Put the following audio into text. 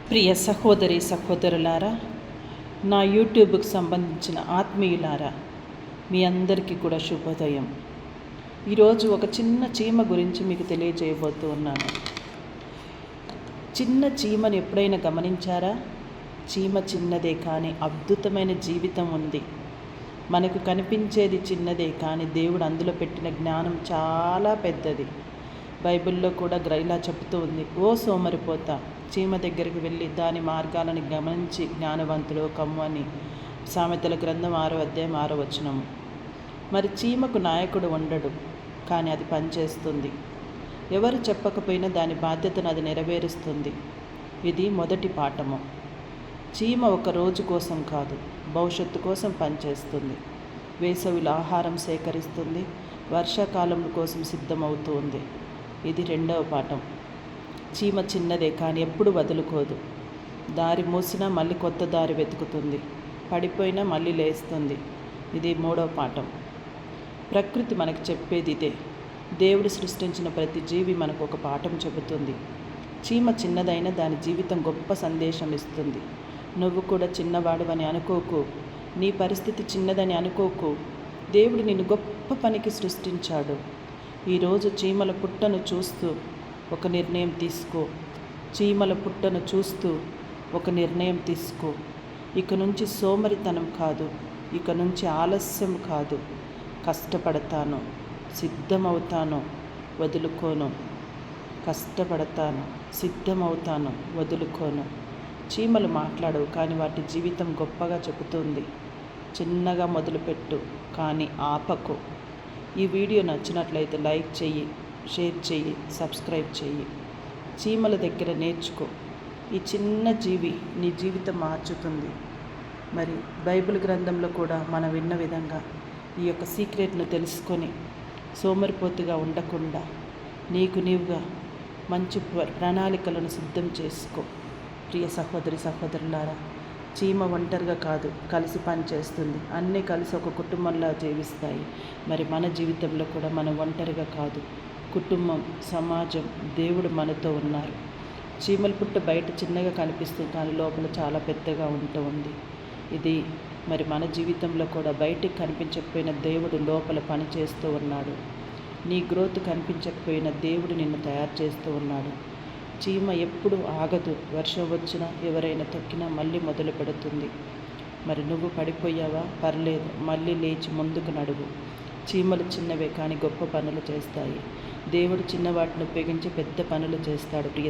ప్రియ సహోదరి సహోదరులారా, నా యూట్యూబ్కి సంబంధించిన ఆత్మీయులారా, మీ అందరికీ కూడా శుభోదయం. ఈరోజు ఒక చిన్న చీమ గురించి మీకు తెలియజేయబోతూ ఉన్నాను. చిన్న చీమను ఎప్పుడైనా గమనించారా? చీమ చిన్నదే కానీ అద్భుతమైన జీవితం ఉంది. మనకు కనిపించేది చిన్నదే కానీ దేవుడు అందులో పెట్టిన జ్ఞానం చాలా పెద్దది. బైబిల్లో కూడా ఇలా చెబుతూ ఉంది, ఓ సోమరిపోతా, చీమ దగ్గరికి వెళ్ళి దాని మార్గాలను గమనించి జ్ఞానవంతుడు కమ్ము అని. సామెతల గ్రంథం 6వ అధ్యాయం 6వ వచనము. మరి చీమకు నాయకుడు ఉండడు, కానీ అది పనిచేస్తుంది. ఎవరు చెప్పకపోయినా దాని బాధ్యతను అది నెరవేరుస్తుంది. ఇది మొదటి పాఠము. చీమ ఒక రోజు కోసం కాదు, భవిష్యత్తు కోసం పనిచేస్తుంది. వేసవిలో ఆహారం సేకరిస్తుంది, వర్షాకాలం కోసం సిద్ధమవుతుంది. ఇది రెండవ పాఠం. చీమ చిన్నదే కానీ ఎప్పుడు వదులుకోదు. దారి మూసినా మళ్ళీ కొత్త దారి వెతుకుతుంది, పడిపోయినా మళ్ళీ లేస్తుంది. ఇది మూడవ పాఠం. ప్రకృతి మనకు చెప్పేది ఇదే. దేవుడు సృష్టించిన ప్రతి జీవి మనకు ఒక పాఠం చెబుతుంది. చీమ చిన్నదైనా దాని జీవితం గొప్ప సందేశం ఇస్తుంది. నువ్వు కూడా చిన్నవాడువని అనుకోకు, నీ పరిస్థితి చిన్నదని అనుకోకు. దేవుడు నిన్ను గొప్ప పనికి సృష్టించాడు. ఈరోజు చీమల పుట్టను చూస్తూ ఒక నిర్ణయం తీసుకో. చీమల పుట్టను చూస్తూ ఒక నిర్ణయం తీసుకో. ఇక నుంచి సోమరితనం కాదు, ఇక నుంచి ఆలస్యం కాదు. కష్టపడతాను, సిద్ధమవుతాను, వదులుకోను. కష్టపడతాను, సిద్ధమవుతాను, వదులుకోను. చీమలు మాట్లాడవు, కానీ వాటి జీవితం గొప్పగా చెబుతుంది. చిన్నగా మొదలుపెట్టు, కానీ ఆపకు. ఈ వీడియో నచ్చినట్లయితే లైక్ చెయ్యి, షేర్ చెయ్యి, సబ్స్క్రైబ్ చెయ్యి. చీమల దగ్గర నేర్చుకో. ఈ చిన్న జీవి నీ జీవితం మార్చుతుంది. మరి బైబిల్ గ్రంథంలో కూడా మనం విన్న విధంగా ఈ యొక్క సీక్రెట్ను తెలుసుకొని సోమరిపోతుగా ఉండకుండా నీకు నీవుగా మంచి ప్రణాళికలను సిద్ధం చేసుకో. ప్రియ సహోదరి సహోదరులారా, చీమ ఒంటరిగా కాదు, కలిసి పనిచేస్తుంది. అన్నీ కలిసి ఒక కుటుంబంలా జీవిస్తాయి. మరి మన జీవితంలో కూడా మనం ఒంటరిగా కాదు, కుటుంబం, సమాజం, దేవుడు మనతో ఉన్నారు. చీమల పుట్ట బయట చిన్నగా కనిపిస్తుంది, కానీ లోపల చాలా పెద్దగా ఉంది. ఇది మరి మన జీవితంలో కూడా బయటికి కనిపించకపోయిన దేవుడు లోపల పని చేస్తూ ఉన్నాడు. నీ గ్రోత్ కనిపించకపోయిన దేవుడు నిన్ను తయారు చేస్తూ ఉన్నాడు. చీమ ఎప్పుడు ఆగదు. వర్షం వచ్చినా, ఎవరైనా తొక్కినా మళ్ళీ మొదలు పెడుతుంది. మరి నువ్వు పడిపోయావా? పర్లేదు, మళ్ళీ లేచి ముందుకు నడువు. చీమలు చిన్నవే కానీ గొప్ప పనులు చేస్తాయి. దేవుడు చిన్నవాటిని ఉపయోగించి పెద్ద పనులు చేస్తాడు. ప్రియ